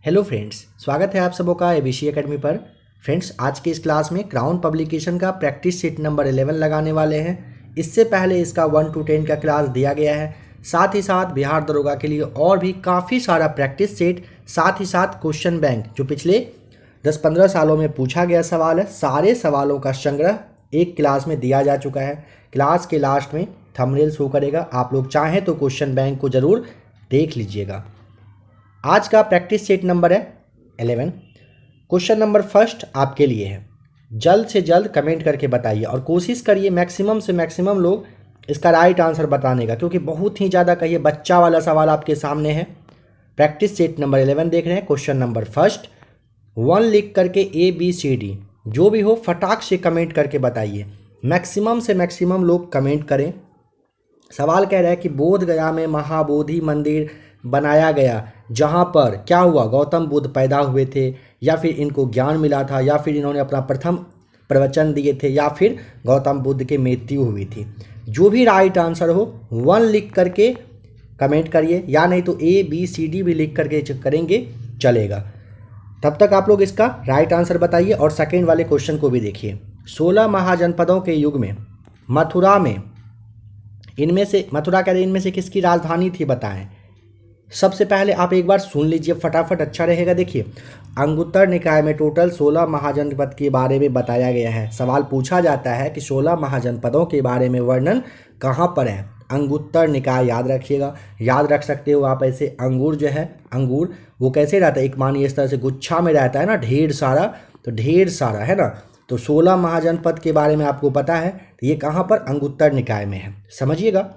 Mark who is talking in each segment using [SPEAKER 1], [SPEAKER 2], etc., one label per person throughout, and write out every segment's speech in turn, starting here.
[SPEAKER 1] Hello friends, स्वागत है आप सबों का एबीसी एकेडमी पर। फ्रेंड्स, आज के इस क्लास में क्राउन पब्लिकेशन का प्रैक्टिस सेट नंबर 11 लगाने वाले हैं। इससे पहले इसका 1 to 10 का क्लास दिया गया है। साथ ही साथ बिहार दरोगा के लिए और भी काफ़ी सारा प्रैक्टिस सेट, साथ ही साथ क्वेश्चन बैंक जो पिछले 10-15 सालों में पूछा गया सवाल है, सारे सवालों का संग्रह एक क्लास में दिया जा चुका है। क्लास के लास्ट में थंबनेल शो करेगा, आप लोग चाहें तो क्वेश्चन बैंक को ज़रूर देख लीजिएगा। आज का प्रैक्टिस सेट नंबर है 11। क्वेश्चन नंबर फर्स्ट आपके लिए है। जल्द से जल्द कमेंट करके बताइए और कोशिश करिए मैक्सिमम से मैक्सिमम लोग इसका राइट आंसर बताने का, क्योंकि बहुत ही ज़्यादा कहिए बच्चा वाला सवाल आपके सामने है। प्रैक्टिस सेट नंबर 11 देख रहे हैं। क्वेश्चन नंबर फर्स्ट 1 लिख करके ABCD जो भी हो फटाक से कमेंट करके बताइए। मैक्सिमम से मैक्सिमम लोग कमेंट करें। सवाल कह रहा है कि बोध गया में महाबोधि मंदिर बनाया गया, जहाँ पर क्या हुआ, गौतम बुद्ध पैदा हुए थे, या फिर इनको ज्ञान मिला था, या फिर इन्होंने अपना प्रथम प्रवचन दिए थे, या फिर गौतम बुद्ध की मृत्यु हुई थी। जो भी राइट आंसर हो 1 लिख करके कमेंट करिए, या नहीं तो ABCD भी लिख करके करेंगे चलेगा। तब तक आप लोग इसका राइट आंसर बताइए और सेकेंड वाले क्वेश्चन को भी देखिए। 16 महाजनपदों के युग में मथुरा में इनमें से किसकी राजधानी थी बताएं। सबसे पहले आप एक बार सुन लीजिए फटाफट, अच्छा रहेगा। देखिए, अंगुत्तर निकाय में टोटल 16 महाजनपद के बारे में बताया गया है। सवाल पूछा जाता है कि 16 महाजनपदों के बारे में वर्णन कहाँ पर है। अंगुत्तर निकाय याद रखिएगा, याद रख सकते हो आप ऐसे। अंगूर जो है, अंगूर वो कैसे रहता है, एक मानिए इस तरह से गुच्छा में रहता है ना, ढेर सारा, तो ढेर सारा है ना। तो 16 महाजनपद के बारे में आपको पता है, तो ये कहाँ पर, अंगुत्तर निकाय में है, समझिएगा।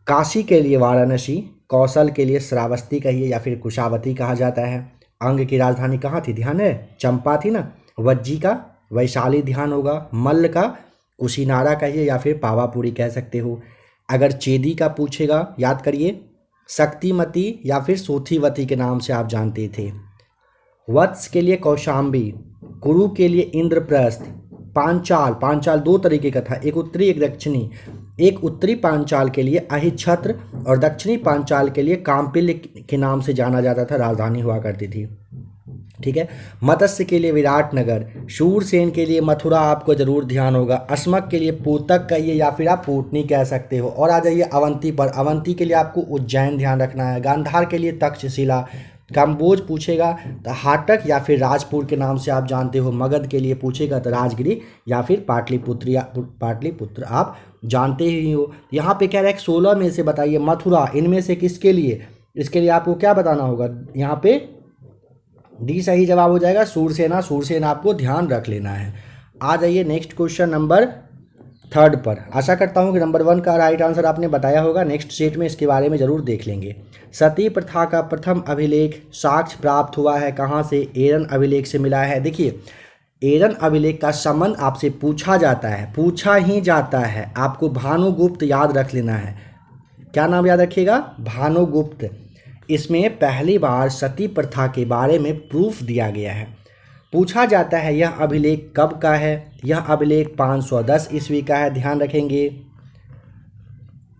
[SPEAKER 1] काशी के लिए वाराणसी, कौशल के लिए श्रावस्ती कहिए या फिर कुशावती कहा जाता है। अंग की राजधानी कहाँ थी, ध्यान है, चंपा थी ना। वज्जी का वैशाली ध्यान होगा। मल्ल का कुशीनारा कहिए या फिर पावापुरी कह सकते हो। अगर चेदी का पूछेगा याद करिए, शक्तिमती या फिर सोथीवती के नाम से आप जानते थे। वत्स के लिए कौशाम्बी, कुरु के लिए इंद्रप्रस्थ। पांचाल 2 तरीके का था, एक उत्तरी एक दक्षिणी। एक उत्तरी पांचाल के लिए अहिच्छत्र और दक्षिणी पांचाल के लिए काम्पिल्य के नाम से जाना जाता था, राजधानी हुआ करती थी। ठीक है। मत्स्य के लिए विराटनगर। शूरसेन के लिए मथुरा आपको जरूर ध्यान होगा। अस्मक के लिए पूतक कहिए या फिर आप पूटनी कह सकते हो। और आ जाइए अवंती पर। अवंती के लिए आपको उज्जैन ध्यान रखना है। गांधार के लिए तक्षशिला। कम्बोज पूछेगा तो हाटक या फिर राजपुर के नाम से आप जानते हो। मगध के लिए पूछेगा तो राजगिरी या फिर पाटलिपुत्र आप जानते ही हो। यहाँ पे कह रहा है कि 16 में से बताइए मथुरा, इनमें से किसके लिए, इसके लिए आपको क्या बताना होगा। यहाँ पे डी सही जवाब हो जाएगा, सूरसेना आपको ध्यान रख लेना है। आ जाइए नेक्स्ट क्वेश्चन नंबर 3 पर। आशा करता हूँ कि नंबर 1 का राइट आंसर आपने बताया होगा। नेक्स्ट सेट में इसके बारे में ज़रूर देख लेंगे। सती प्रथा का प्रथम अभिलेख साक्ष्य प्राप्त हुआ है कहाँ से, एरन अभिलेख से मिला है। देखिए, एरन अभिलेख का संबंध आपसे पूछा ही जाता है। आपको भानुगुप्त याद रख लेना है। क्या नाम याद रखिएगा, भानुगुप्त। इसमें पहली बार सती प्रथा के बारे में प्रूफ दिया गया है। पूछा जाता है यह अभिलेख कब का है, यह अभिलेख 510 ईस्वी का है, ध्यान रखेंगे।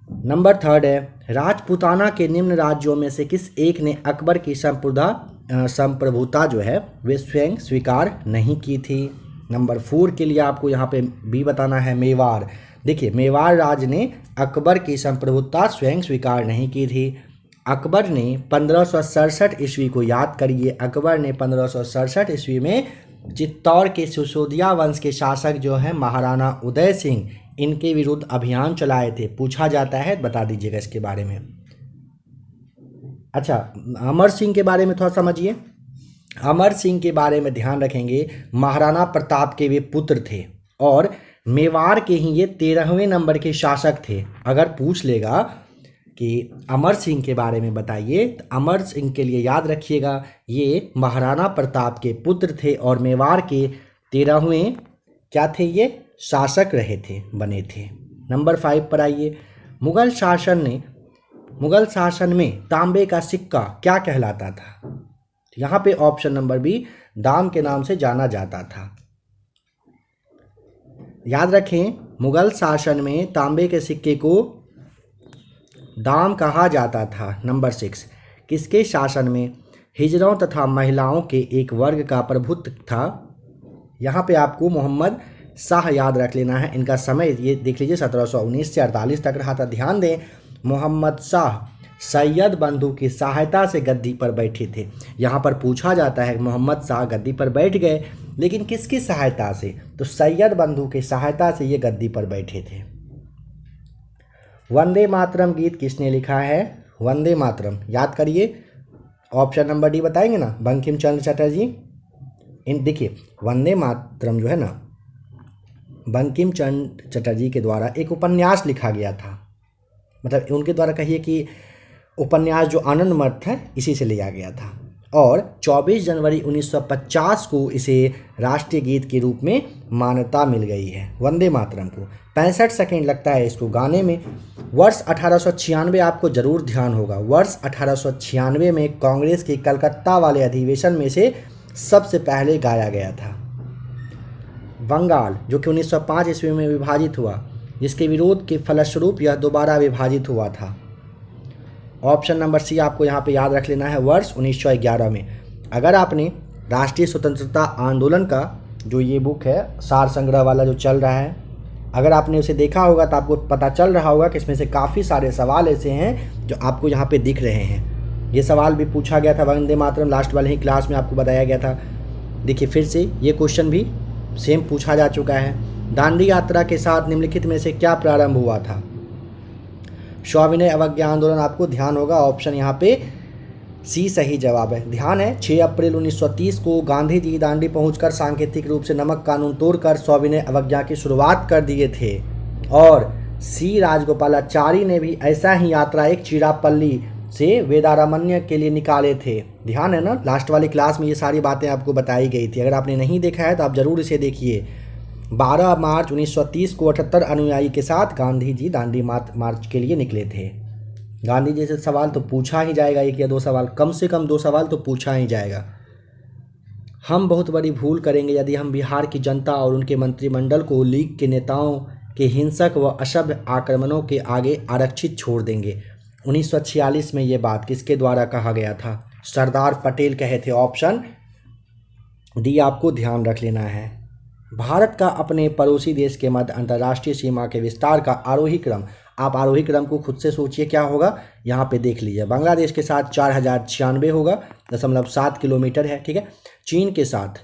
[SPEAKER 1] नंबर 3 है, राजपूताना के निम्न राज्यों में से किस एक ने अकबर की संप्रभुता जो है वे स्वयं स्वीकार नहीं की थी। नंबर 4 के लिए आपको यहाँ पे भी बताना है, मेवाड़। देखिए, मेवाड़ राज ने अकबर की संप्रभुता स्वयं स्वीकार नहीं की थी। अकबर ने 1567 ईस्वी को याद करिए, अकबर ने 1567 ईस्वी में चित्तौड़ के सिसोदिया वंश के शासक जो हैं महाराणा उदय सिंह, इनके विरुद्ध अभियान चलाए थे। पूछा जाता है, बता दीजिएगा इसके बारे में। अच्छा, अमर सिंह के बारे में थोड़ा समझिए। अमर सिंह के बारे में ध्यान रखेंगे, महाराणा प्रताप के वे पुत्र थे और मेवाड़ के ही ये 13वें नंबर के शासक थे। अगर पूछ लेगा कि अमर सिंह के बारे में बताइए, तो अमर सिंह के लिए याद रखिएगा ये महाराणा प्रताप के पुत्र थे और मेवाड़ के 13वें क्या थे, ये शासक रहे थे, बने थे। नंबर 5 पर आइए। मुगल शासन में तांबे का सिक्का क्या कहलाता था। यहाँ पे ऑप्शन नंबर बी, दाम के नाम से जाना जाता था। याद रखें, मुगल शासन में तांबे के सिक्के को दाम कहा जाता था। नंबर 6, किसके शासन में हिजड़ों तथा महिलाओं के एक वर्ग का प्रभुत्व था। यहाँ पे आपको मोहम्मद शाह याद रख लेना है। इनका समय ये देख लीजिए 1719 से 48 तक रहा था। ध्यान दें, मोहम्मद शाह सैयद बंधु की सहायता से गद्दी पर बैठे थे। यहाँ पर पूछा जाता है मोहम्मद शाह गद्दी पर बैठ गए, लेकिन किसकी सहायता से? तो सैयद बंधु की सहायता से ये गद्दी पर बैठे थे। वंदे मातरम गीत किसने लिखा है? वंदे मातरम याद करिए, ऑप्शन नंबर डी बताएंगे ना, बंकिम चंद्र चटर्जी। इन देखिए, वंदे मातरम जो है ना, बंकिम चंद्र चटर्जी के द्वारा एक उपन्यास लिखा गया था। मतलब उनके द्वारा कहिए कि उपन्यास जो आनंद मठ है इसी से लिया गया था। और 24 जनवरी 1950 को इसे राष्ट्रीय गीत के रूप में मान्यता मिल गई है, वंदे मातरम को। 65 सेकेंड लगता है इसको गाने में। वर्ष 1896 आपको जरूर ध्यान होगा। वर्ष 1896 में कांग्रेस के कलकत्ता वाले अधिवेशन में से सबसे पहले गाया गया था। बंगाल जो कि 1905 ईस्वी में विभाजित हुआ, जिसके विरोध के फलस्वरूप यह दोबारा विभाजित हुआ था। ऑप्शन नंबर सी आपको यहाँ पे याद रख लेना है, वर्ष 1911 में। अगर आपने राष्ट्रीय स्वतंत्रता आंदोलन का जो ये बुक है सार संग्रह वाला जो चल रहा है, अगर आपने उसे देखा होगा तो आपको पता चल रहा होगा कि इसमें से काफ़ी सारे सवाल ऐसे हैं जो आपको यहाँ पे दिख रहे हैं। ये सवाल भी पूछा गया था वंदे मातरम, लास्ट वाले ही क्लास में आपको बताया गया था। देखिए फिर से ये क्वेश्चन भी सेम पूछा जा चुका है। दांडी यात्रा के साथ निम्नलिखित में से क्या प्रारंभ हुआ था? सविनय अवज्ञा आंदोलन आपको ध्यान होगा, ऑप्शन यहाँ पे सी सही जवाब है। ध्यान है 6 अप्रैल 1930 को गांधी जी दांडी पहुंचकर सांकेतिक रूप से नमक कानून तोड़कर सविनय अवज्ञा की शुरुआत कर दिए थे। और सी राजगोपालाचारी ने भी ऐसा ही यात्रा एक चिरापल्ली से वेदारण्य के लिए निकाले थे। ध्यान है ना, लास्ट वाली क्लास में ये सारी बातें आपको बताई गई थी। अगर आपने नहीं देखा है तो आप ज़रूर इसे देखिए। 12 मार्च 1930 को 78 अनुयायी के साथ गांधी जी दांडी मार्च के लिए निकले थे। गांधी जी से सवाल तो पूछा ही जाएगा, एक या दो सवाल, कम से कम 2 सवाल तो पूछा ही जाएगा। हम बहुत बड़ी भूल करेंगे यदि हम बिहार की जनता और उनके मंत्रिमंडल को लीग के नेताओं के हिंसक व असभ्य आक्रमणों के आगे आरक्षित छोड़ देंगे। 1946 में ये बात किसके द्वारा कहा गया था? सरदार पटेल कहे थे। ऑप्शन डी आपको ध्यान रख लेना है। भारत का अपने पड़ोसी देश के मध्य अंतर्राष्ट्रीय सीमा के विस्तार का आरोही क्रम, आप आरोही क्रम को खुद से सोचिए क्या होगा, यहाँ पे देख लीजिए। बांग्लादेश के साथ 4096 होगा, 0.7 किलोमीटर है, ठीक है। चीन के साथ,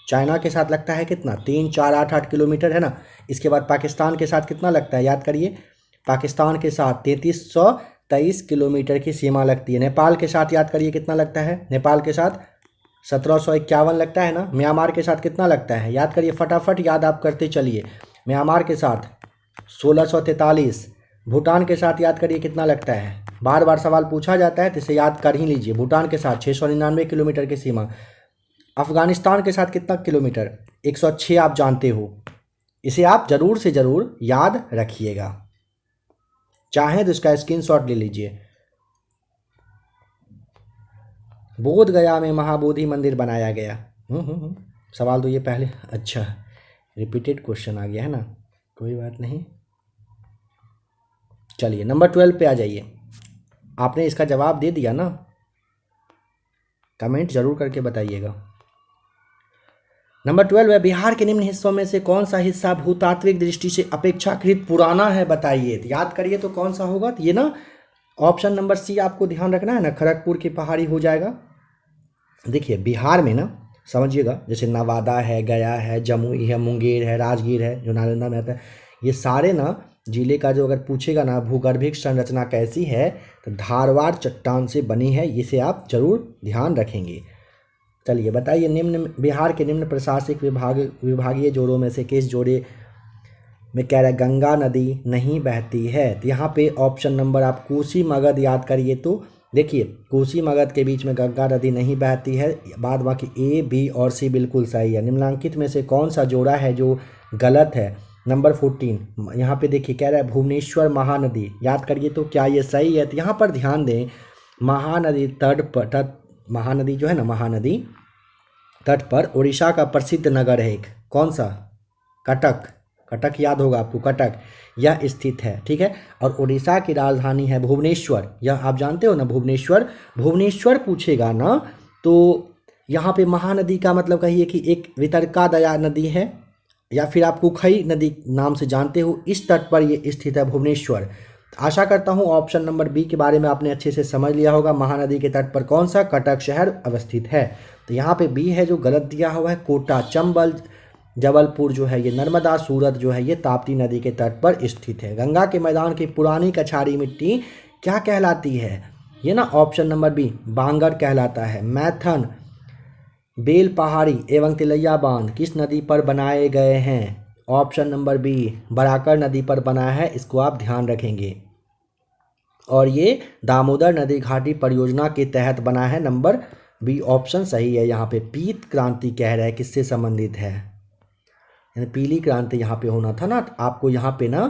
[SPEAKER 1] चाइना के साथ लगता है कितना, 3488 किलोमीटर है ना। इसके बाद पाकिस्तान के साथ कितना लगता है, याद करिए। पाकिस्तान के साथ 3323 किलोमीटर की सीमा लगती है। नेपाल के साथ याद करिए कितना लगता है, नेपाल के साथ 1751 लगता है ना। म्यांमार के साथ कितना लगता है, याद करिए, फटाफट याद आप करते चलिए। म्यांमार के साथ 1643। भूटान के साथ याद करिए कितना लगता है, बार बार सवाल पूछा जाता है तो इसे याद कर ही लीजिए। भूटान के साथ 699 किलोमीटर की सीमा। अफगानिस्तान के साथ कितना किलोमीटर, 106 आप जानते हो। इसे आप ज़रूर से ज़रूर याद रखिएगा, चाहें तो इसका स्क्रीनशॉट ले लीजिए। बोध गया में महाबोधि मंदिर बनाया गया। सवाल तो ये पहले, अच्छा रिपीटेड क्वेश्चन आ गया है ना, कोई बात नहीं। चलिए नंबर 12 पे आ जाइए। आपने इसका जवाब दे दिया ना, कमेंट जरूर करके बताइएगा। नंबर 12 है, बिहार के निम्न हिस्सों में से कौन सा हिस्सा भूतात्विक दृष्टि से अपेक्षाकृत पुराना है, बताइए। तो याद करिए तो कौन सा होगा, तो ये ना ऑप्शन नंबर सी आपको ध्यान रखना है ना, खड़गपुर की पहाड़ी हो जाएगा। देखिए बिहार में ना समझिएगा, जैसे नवादा है, गया है, जमुई है, मुंगेर है, राजगीर है जो नालंदा में आता है, ये सारे ना जिले का जो अगर पूछेगा ना भूगर्भिक संरचना कैसी है तो धारवाड़ चट्टान से बनी है, इसे आप जरूर ध्यान रखेंगे। चलिए बताइए, निम्न बिहार के निम्न प्रशासनिक विभागीय जोड़ों में से किस जोड़े में कह रहा है गंगा नदी नहीं बहती है? तो यहाँ पे ऑप्शन नंबर आप कोसी मगध याद करिए तो देखिए कोसी मगध के बीच में गंगा नदी नहीं बहती है। बाद बाकी ए, बी और सी बिल्कुल सही है। निम्नलिखित में से कौन सा जोड़ा है जो गलत है? नंबर 14 यहाँ पे देखिए कह रहा है भुवनेश्वर महानदी, याद करिए तो क्या ये सही है? तो यहाँ पर ध्यान दें, महानदी महानदी जो है ना, महानदी तट पर उड़ीसा का प्रसिद्ध नगर है एक, कौन सा? कटक। कटक याद होगा आपको, कटक यह स्थित है, ठीक है। और उड़ीसा की राजधानी है भुवनेश्वर, यह आप जानते हो ना भुवनेश्वर। भुवनेश्वर पूछेगा ना तो यहाँ पे महानदी का मतलब कहिए कि एक वितरका दया नदी है, या फिर आप कुखई नदी नाम से जानते हो, इस तट पर ये स्थित है भुवनेश्वर। आशा करता हूँ ऑप्शन नंबर बी के बारे में आपने अच्छे से समझ लिया होगा। महानदी के तट पर कौन सा कटक शहर अवस्थित है, तो यहाँ पे बी है जो गलत दिया हुआ है। कोटा, चंबल, जबलपुर जो है ये नर्मदा, सूरत जो है ये ताप्ती नदी के तट पर स्थित है। गंगा के मैदान की पुरानी कछारी मिट्टी क्या कहलाती है, ये ना ऑप्शन नंबर बी बांगर कहलाता है। मैथन, बेल पहाड़ी एवं तिलैया बांध किस नदी पर बनाए गए हैं, ऑप्शन नंबर बी बराकर नदी पर बना है, इसको आप ध्यान रखेंगे। और ये दामोदर नदी घाटी परियोजना के तहत बना है, नंबर बी ऑप्शन सही है। यहाँ पे पीत क्रांति कह रहा है किससे संबंधित है, यानी पीली क्रांति यहाँ पे होना था ना, तो आपको यहाँ पे ना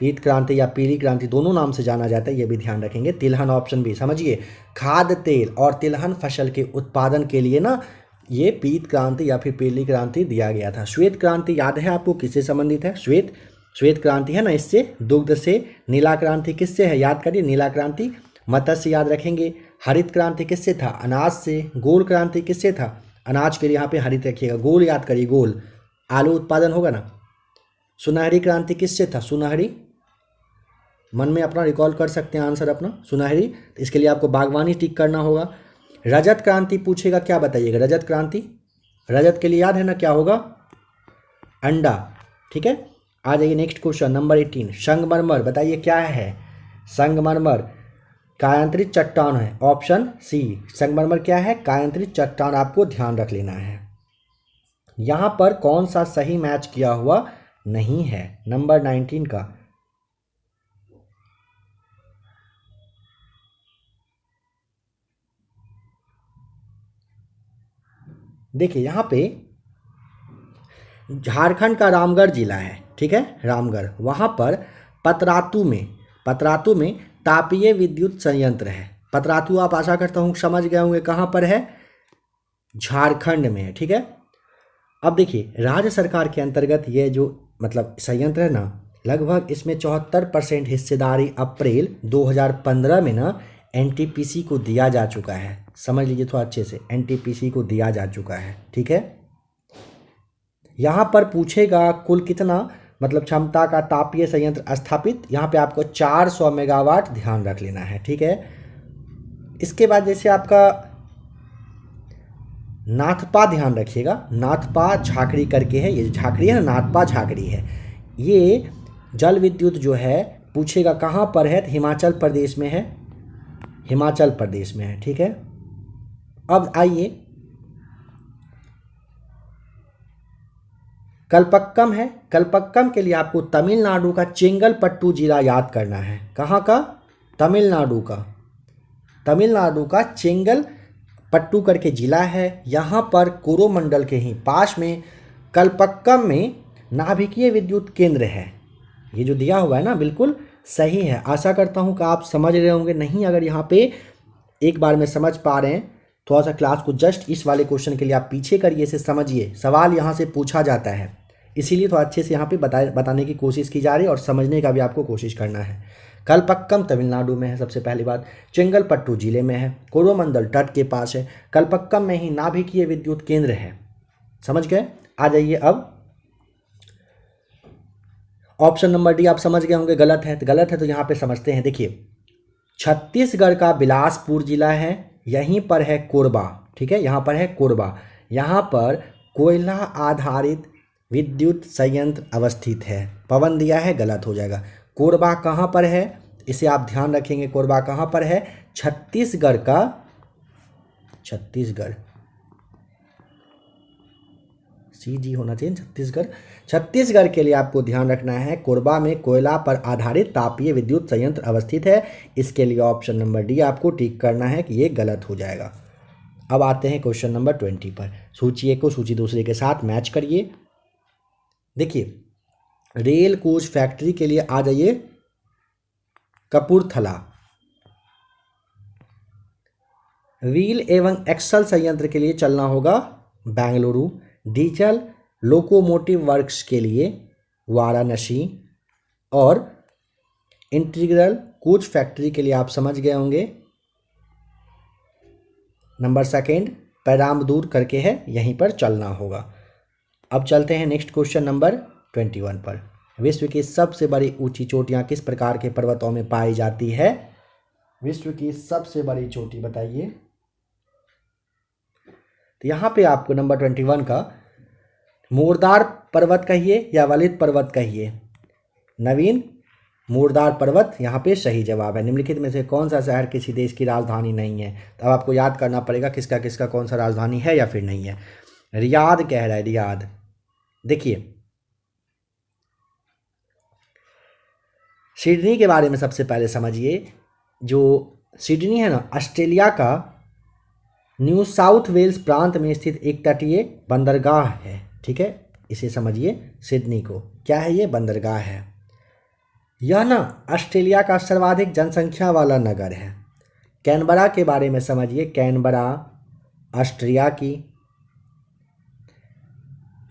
[SPEAKER 1] पीत क्रांति या पीली क्रांति दोनों नाम से जाना जाता है, ये भी ध्यान रखेंगे। तिलहन ऑप्शन बी समझिए, खाद्य तेल और तिलहन फसल के उत्पादन के लिए ना ये पीत क्रांति या फिर पीली क्रांति दिया गया था। श्वेत क्रांति याद है आपको किससे संबंधित है, श्वेत क्रांति है ना, इससे दुग्ध से। नीला क्रांति किससे है, याद करिए, नीला क्रांति मत्स्य याद रखेंगे। हरित क्रांति किससे था, अनाज से। गोल क्रांति किससे था, अनाज के लिए यहाँ पे हरित रखिएगा, गोल याद करिए, गोल आलू उत्पादन होगा ना। सुनहरी क्रांति किससे था, सुनहरी, मन में अपना रिकॉल कर सकते हैं आंसर अपना, सुनहरी, तो इसके लिए आपको बागवानी टिक करना होगा। रजत क्रांति पूछेगा, क्या बताइएगा, रजत क्रांति, रजत के लिए याद है ना क्या होगा, अंडा, ठीक है। आ जाइए नेक्स्ट क्वेश्चन नंबर 18, संगमरमर बताइए क्या है, संगमरमर कायांतरित चट्टान है, ऑप्शन सी। संगमरमर क्या है, कायांतरित चट्टान, आपको ध्यान रख लेना है। यहाँ पर कौन सा सही मैच किया हुआ नहीं है, नंबर 19 का। देखिए यहाँ पे झारखंड का रामगढ़ जिला है, ठीक है, रामगढ़, वहाँ पर पतरातू में तापीय विद्युत संयंत्र है। पतरातू आप आशा करता हूँ समझ गए होंगे कहाँ पर है, झारखंड में है, ठीक है। अब देखिए राज्य सरकार के अंतर्गत ये जो मतलब संयंत्र है ना, लगभग इसमें 74% हिस्सेदारी अप्रैल 2015 में ना एनटीपीसी को दिया जा चुका है। समझ लीजिए थोड़ा अच्छे से, एनटीपीसी को दिया जा चुका है, ठीक है। यहाँ पर पूछेगा कुल कितना मतलब क्षमता का तापीय संयंत्र स्थापित, यहाँ पे आपको 400 मेगावाट ध्यान रख लेना है, ठीक है। इसके बाद जैसे आपका नाथपा ध्यान रखिएगा, नाथपा झाकड़ी करके है, ये झाकड़ी है ना, नाथपा झाकड़ी है। ये जल विद्युत जो है पूछेगा कहाँ पर है, तो हिमाचल प्रदेश में है, हिमाचल प्रदेश में है, ठीक है। अब आइए कल्पक्कम है, कल्पक्कम के लिए आपको तमिलनाडु का चेंगलपट्टू जिला याद करना है। कहाँ का, तमिलनाडु का, तमिलनाडु का चेंगलपट्टू करके जिला है। यहाँ पर कोरोमंडल के ही पास में कल्पक्कम में नाभिकीय विद्युत केंद्र है। ये जो दिया हुआ है ना बिल्कुल सही है। आशा करता हूँ कि आप समझ रहे होंगे, नहीं अगर यहाँ पे एक बार में समझ पा रहे हैं, थोड़ा सा क्लास को जस्ट इस वाले क्वेश्चन के लिए आप पीछे करिए, इसे समझिए, सवाल यहाँ से पूछा जाता है, इसीलिए थोड़ा अच्छे से यहाँ पे बताने की कोशिश की जा रही है और समझने का भी आपको कोशिश करना है। कल्पक्कम तमिलनाडु में है, सबसे पहली बात, चेंगलपट्टू जिले में है, कोरोमंडल तट के पास है, कल्पक्कम में ही नाभिकीय विद्युत केंद्र है। समझ गए। आ जाइए अब ऑप्शन नंबर डी आप समझ गए होंगे गलत है, तो गलत है तो यहाँ पे समझते हैं। देखिए छत्तीसगढ़ का बिलासपुर जिला है, यहीं पर है कोरबा, ठीक है, यहाँ पर है कोरबा, यहाँ पर कोयला आधारित विद्युत संयंत्र अवस्थित है। पवन दिया है, गलत हो जाएगा। कोरबा कहाँ पर है, इसे आप ध्यान रखेंगे, कोरबा कहाँ पर है, छत्तीसगढ़ का, छत्तीसगढ़ सीजी होना चाहिए, छत्तीसगढ़ के लिए आपको ध्यान रखना है, कोरबा में कोयला पर आधारित तापीय विद्युत संयंत्र अवस्थित है। इसके लिए ऑप्शन नंबर डी आपको टिक करना है कि ये गलत हो जाएगा। अब आते हैं क्वेश्चन नंबर 20 पर। सूची एक को सूची दूसरे के साथ मैच करिए। देखिए रेल कोच फैक्ट्री के लिए आ जाइए कपूरथला, व्हील एवं एक्सल संयंत्र के लिए चलना होगा बेंगलुरु, डीजल लोकोमोटिव वर्क्स के लिए वाराणसी, और इंटीग्रल कोच फैक्ट्री के लिए आप समझ गए होंगे नंबर सेकेंड पैराम्बदूर करके है, यहीं पर चलना होगा। अब चलते हैं नेक्स्ट क्वेश्चन नंबर 21 पर। विश्व की सबसे बड़ी ऊंची चोटियां किस प्रकार के पर्वतों में पाई जाती है? विश्व की सबसे बड़ी चोटी बताइए। तो यहाँ पे आपको नंबर 21 का मोरदार पर्वत कहिए या वलित पर्वत कहिए। नवीन, मोरदार पर्वत यहाँ पे सही जवाब है। निम्नलिखित में से कौन सा शहर किसी देश की राजधानी नहीं है? तो अब आपको याद करना पड़ेगा किसका किसका कौन सा राजधानी है या फिर नहीं है। रियाद कह रहा है, रियाद। देखिए सिडनी के बारे में सबसे पहले समझिए। जो सिडनी है ना, ऑस्ट्रेलिया का न्यू साउथ वेल्स प्रांत में स्थित एक तटीय बंदरगाह है। ठीक है, इसे समझिए। सिडनी को क्या है? ये बंदरगाह है। यह ना ऑस्ट्रेलिया का सर्वाधिक जनसंख्या वाला नगर है। कैनबरा के बारे में समझिए। कैनबरा ऑस्ट्रिया की।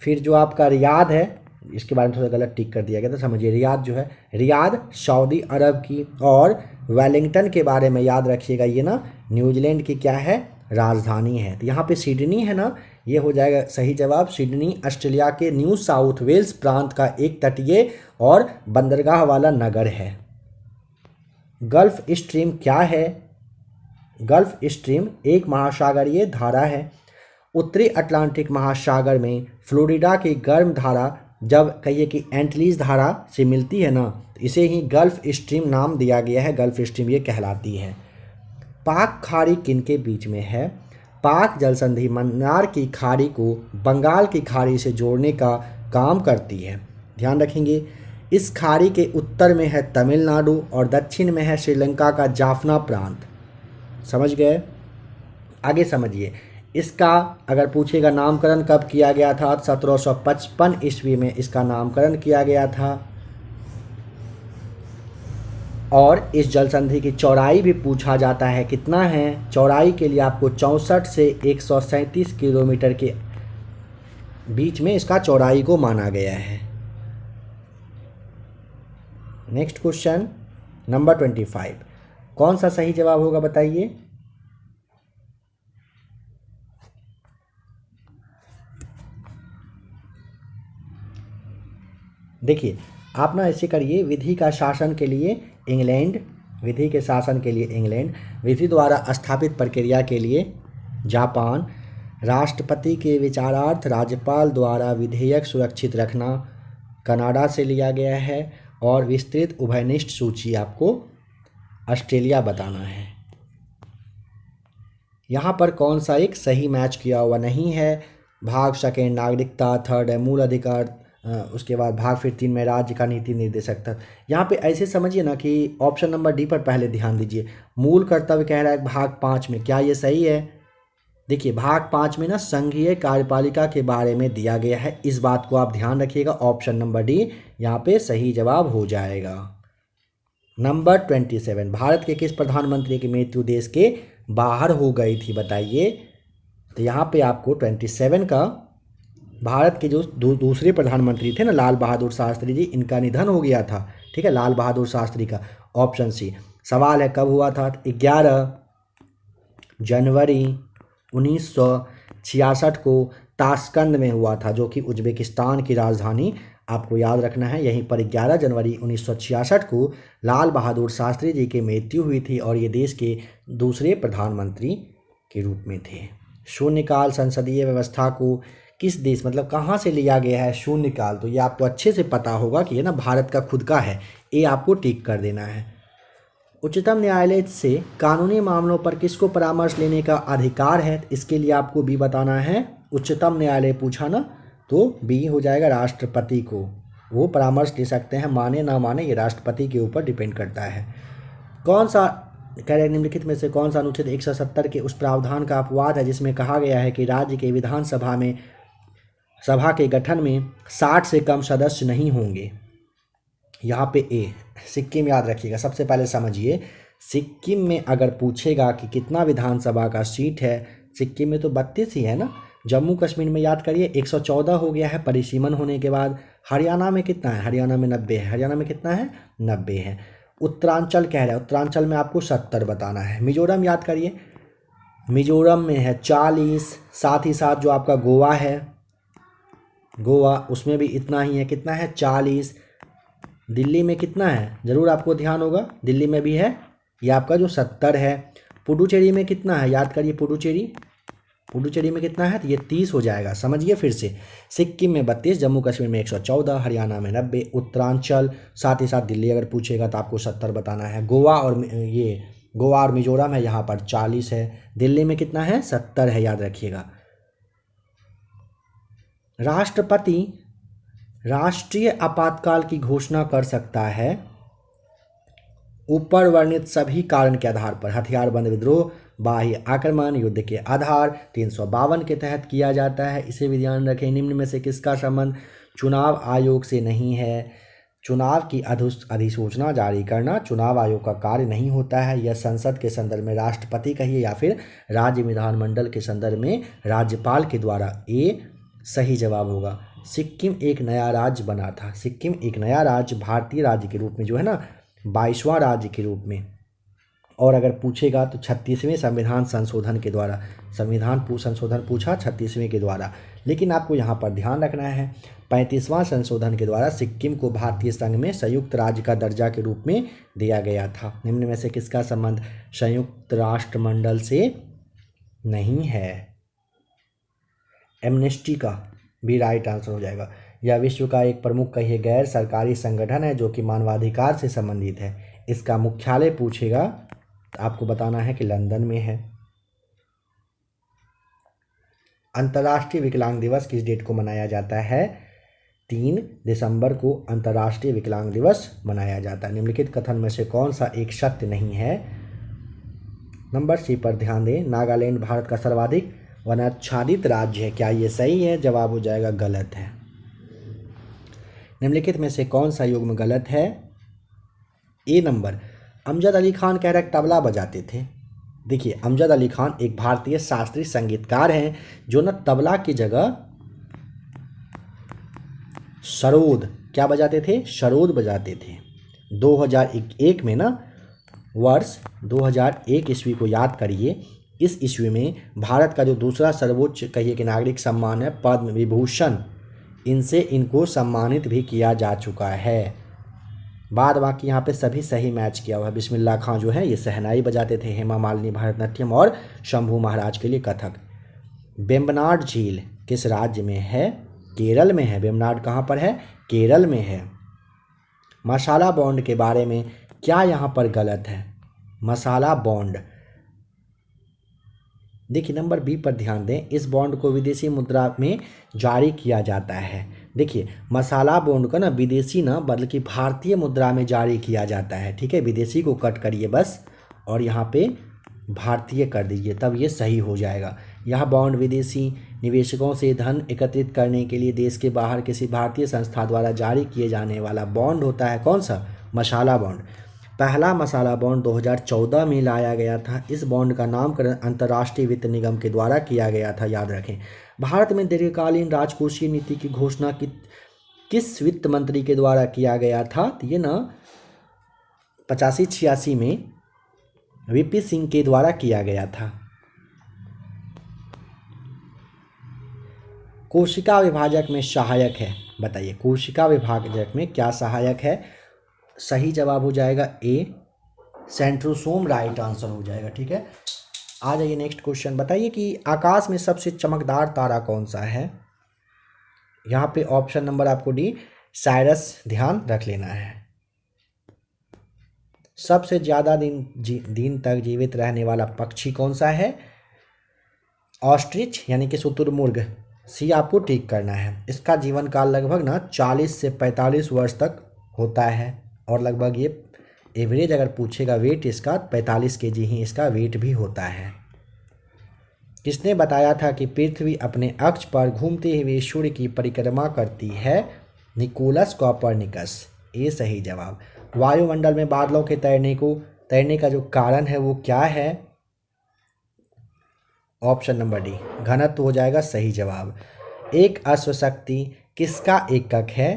[SPEAKER 1] फिर जो आपका रियाद है, इसके बारे में थोड़ा गलत टिक कर दिया गया, तो समझिए रियाद जो है, रियाद सऊदी अरब की। और वेलिंगटन के बारे में याद रखिएगा, ये ना न्यूजीलैंड की क्या है? राजधानी है। तो यहाँ पे सिडनी है ना, ये हो जाएगा सही जवाब। सिडनी ऑस्ट्रेलिया के न्यू साउथ वेल्स प्रांत का एक तटीय और बंदरगाह वाला नगर है। गल्फ स्ट्रीम क्या है? गल्फ स्ट्रीम एक महासागरीय धारा है। उत्तरी अटलांटिक महासागर में फ्लोरिडा की गर्म धारा जब कहिए कि एंटलीज धारा से मिलती है ना, तो इसे ही गल्फ स्ट्रीम नाम दिया गया है। गल्फ स्ट्रीम ये कहलाती है। पाक खाड़ी किनके बीच में है? पाक जलसंधि मन्नार की खाड़ी को बंगाल की खाड़ी से जोड़ने का काम करती है। ध्यान रखेंगे, इस खाड़ी के उत्तर में है तमिलनाडु और दक्षिण में है श्रीलंका का जाफना प्रांत। समझ गए? आगे समझिए। इसका अगर पूछेगा नामकरण कब किया गया था? 1755 ईस्वी में इसका नामकरण किया गया था। और इस जलसंधि की चौड़ाई भी पूछा जाता है, कितना है चौड़ाई के लिए आपको 64 से 137 किलोमीटर के बीच में इसका चौड़ाई को माना गया है। नेक्स्ट क्वेश्चन नंबर 25, कौन सा सही जवाब होगा बताइए। देखिए आप ना ऐसे करिए, विधि का शासन के लिए इंग्लैंड, विधि के शासन के लिए इंग्लैंड, विधि द्वारा स्थापित प्रक्रिया के लिए जापान, राष्ट्रपति के विचारार्थ राज्यपाल द्वारा विधेयक सुरक्षित रखना कनाडा से लिया गया है, और विस्तृत उभयनिष्ठ सूची आपको ऑस्ट्रेलिया बताना है। यहाँ पर कौन सा एक सही मैच किया हुआ नहीं है। भाग सेकेंड नागरिकता, थर्ड है मूल अधिकार, उसके बाद भाग फिर 3 में राज्य का नीति निर्देशक था। यहाँ पे ऐसे समझिए ना कि ऑप्शन नंबर डी पर पहले ध्यान दीजिए। मूल कर्तव्य कह रहा है भाग 5 में, क्या ये सही है? देखिए भाग 5 में ना संघीय कार्यपालिका के बारे में दिया गया है, इस बात को आप ध्यान रखिएगा। ऑप्शन नंबर डी यहाँ पे सही जवाब हो जाएगा। नंबर 27, भारत के किस प्रधानमंत्री की मृत्यु देश के बाहर हो गई थी बताइए। तो यहाँ पे आपको 27 का भारत के जो दूसरे प्रधानमंत्री थे ना, लाल बहादुर शास्त्री जी, इनका निधन हो गया था। ठीक है, लाल बहादुर शास्त्री का। Option C. सवाल है कब हुआ था? 11 जनवरी 1966 को ताशकंद में हुआ था, जो कि उज्बेकिस्तान की राजधानी आपको याद रखना है। यहीं पर 11 जनवरी 1966 को लाल बहादुर शास्त्री जी की मृत्यु हुई थी, और ये देश के दूसरे प्रधानमंत्री के रूप में थे। शून्यकाल संसदीय व्यवस्था को किस देश, मतलब कहाँ से लिया गया है शून्यकाल? तो ये आपको अच्छे से पता होगा कि ये ना भारत का खुद का है, ये आपको टिक कर देना है। उच्चतम न्यायालय से कानूनी मामलों पर किसको परामर्श लेने का अधिकार है? इसके लिए आपको बी बताना है। उच्चतम न्यायालय पूछा ना, तो बी हो जाएगा राष्ट्रपति को। वो परामर्श ले सकते हैं, माने ना माने ये राष्ट्रपति के ऊपर डिपेंड करता है। कौन सा कह रहे निम्नलिखित में से कौन सा अनुच्छेद 170 के उस प्रावधान का अपवाद है जिसमें कहा गया है कि राज्य के विधानसभा में सभा के गठन में 60 से कम सदस्य नहीं होंगे? यहाँ पे ए सिक्किम याद रखिएगा। सबसे पहले समझिए, सिक्किम में अगर पूछेगा कि कितना विधानसभा का सीट है, सिक्किम में तो 32 ही है ना। जम्मू कश्मीर में याद करिए 114 हो गया है परिसीमन होने के बाद। हरियाणा में कितना है? हरियाणा में 90 है। हरियाणा में कितना है? 90 है। उत्तरांचल कह रहा है, उत्तरांचल में आपको 70 बताना है। मिजोरम याद करिए, मिजोरम में है 40, साथ ही साथ जो आपका गोवा है, गोवा उसमें भी इतना ही है, कितना है 40। दिल्ली में कितना है, ज़रूर आपको ध्यान होगा, दिल्ली में भी है ये आपका जो 70 है। पुडुचेरी में कितना है, याद करिए पुडुचेरी में कितना है, तो ये 30 हो जाएगा, समझिए फिर से। सिक्किम में 32, जम्मू कश्मीर में 114, हरियाणा में 90, उत्तरांचल, साथ ही साथ दिल्ली अगर पूछेगा तो आपको 70 बताना है। गोवा और मिजोरम है, यहाँ पर 40 है। दिल्ली में कितना है, 70 है, याद रखिएगा। राष्ट्रपति राष्ट्रीय आपातकाल की घोषणा कर सकता है ऊपर वर्णित सभी कारण के आधार पर। हथियारबंद विद्रोह, बाह्य आक्रमण, युद्ध के आधार 352 के तहत किया जाता है। इसे भी ध्यान रखें। निम्न में से किसका संबंध चुनाव आयोग से नहीं है? चुनाव की अधिसूचना जारी करना चुनाव आयोग का कार्य नहीं होता है। यह संसद के संदर्भ में राष्ट्रपति कहिए या फिर राज्य विधानमंडल के संदर्भ में राज्यपाल के द्वारा, ये सही जवाब होगा। सिक्किम एक नया राज्य बना था। सिक्किम एक नया राज्य भारतीय राज्य के रूप में जो है ना 22वां राज्य के रूप में, और अगर पूछेगा तो 36वें संविधान संशोधन के द्वारा। संविधान संशोधन पूछा 36वें के द्वारा, लेकिन आपको यहाँ पर ध्यान रखना है 35वां संशोधन के द्वारा सिक्किम को भारतीय संघ में संयुक्त राज्य का दर्जा के रूप में दिया गया था। निम्न में से किसका संबंध संयुक्त राष्ट्रमंडल से नहीं है? एमनेस्टी का भी राइट आंसर हो जाएगा। यह विश्व का एक प्रमुख कहिए गैर सरकारी संगठन है जो कि मानवाधिकार से संबंधित है। इसका मुख्यालय पूछेगा तो आपको बताना है कि लंदन में है। अंतर्राष्ट्रीय विकलांग दिवस किस डेट को मनाया जाता है? 3 दिसंबर को अंतर्राष्ट्रीय विकलांग दिवस मनाया जाता है। निम्नलिखित कथन में से कौन सा एक सत्य नहीं है? नंबर सी पर ध्यान दें। नागालैंड भारत का सर्वाधिक वनाच्छादित राज्य है। क्या ये सही है? जवाब हो जाएगा गलत है। निम्नलिखित में से कौन सा युग्म गलत है? ए नंबर। अमजद अली खान कह रहे तबला बजाते थे। देखिए अमजद अली खान एक भारतीय शास्त्रीय संगीतकार हैं जो न तबला की जगह सरोद क्या बजाते थे? सरोद बजाते थे। 2001 में ना वर्ष 2001 ईस्वी को याद करिए। इस ईस्वी में भारत का जो दूसरा सर्वोच्च कहिए कि नागरिक सम्मान है पद्म विभूषण, इनसे इनको सम्मानित भी किया जा चुका है। बाद बाकी यहाँ पे सभी सही मैच किया हुआ है। बिस्मिल्लाह खां जो है ये शहनाई बजाते थे, हेमा मालिनी भरतनाट्यम और शंभू महाराज के लिए कथक। वेम्बनाड झील किस राज्य में है? केरल में है। वेम्बनाड कहाँ पर है? केरल में है। मसाला बॉन्ड के बारे में क्या यहाँ पर गलत है? मसाला बॉन्ड देखिए नंबर बी पर ध्यान दें। इस बॉन्ड को विदेशी मुद्रा में जारी किया जाता है। देखिए मसाला बॉन्ड का ना विदेशी ना बल्कि भारतीय मुद्रा में जारी किया जाता है। ठीक है, विदेशी को कट करिए बस और यहाँ पे भारतीय कर दीजिए, तब ये सही हो जाएगा। यह बॉन्ड विदेशी निवेशकों से धन एकत्रित करने के लिए देश के बाहर किसी भारतीय संस्था द्वारा जारी किए जाने वाला बॉन्ड होता है। कौन सा? मसाला बॉन्ड। पहला मसाला बॉन्ड 2014 में लाया गया था। इस बॉन्ड का नामकरण अंतर्राष्ट्रीय वित्त निगम के द्वारा किया गया था, याद रखें। भारत में दीर्घकालीन राजकोषीय नीति की घोषणा किस वित्त मंत्री के द्वारा किया गया था? तो ये ना 85-86 में वीपी सिंह के द्वारा किया गया था। कोशिका विभाजक में सहायक है, बताइए कोशिका विभाजक में क्या सहायक है? सही जवाब हो जाएगा ए सेंट्रोसोम, राइट आंसर हो जाएगा। ठीक है, आ जाइए नेक्स्ट क्वेश्चन। बताइए कि आकाश में सबसे चमकदार तारा कौन सा है? यहाँ पे ऑप्शन नंबर आपको डी साइरस ध्यान रख लेना है। सबसे ज्यादा दिन तक जीवित रहने वाला पक्षी कौन सा है? ऑस्ट्रिच यानी कि शुतुरमुर्ग। सी आपको ठीक करना है। इसका जीवन काल लगभग ना 40 से 45 वर्ष तक होता है और लगभग ये एवरेज अगर पूछेगा वेट इसका 45 केजी ही इसका वेट भी होता है। किसने बताया था कि पृथ्वी अपने अक्ष पर घूमते हुए सूर्य की परिक्रमा करती है? Nicolaus Copernicus. ये सही जवाब। वायुमंडल में बादलों के तैरने का जो कारण है वो क्या है? ऑप्शन नंबर डी घनत्व हो जाएगा सही जवाब। एक अश्वशक्ति किसका एकक है?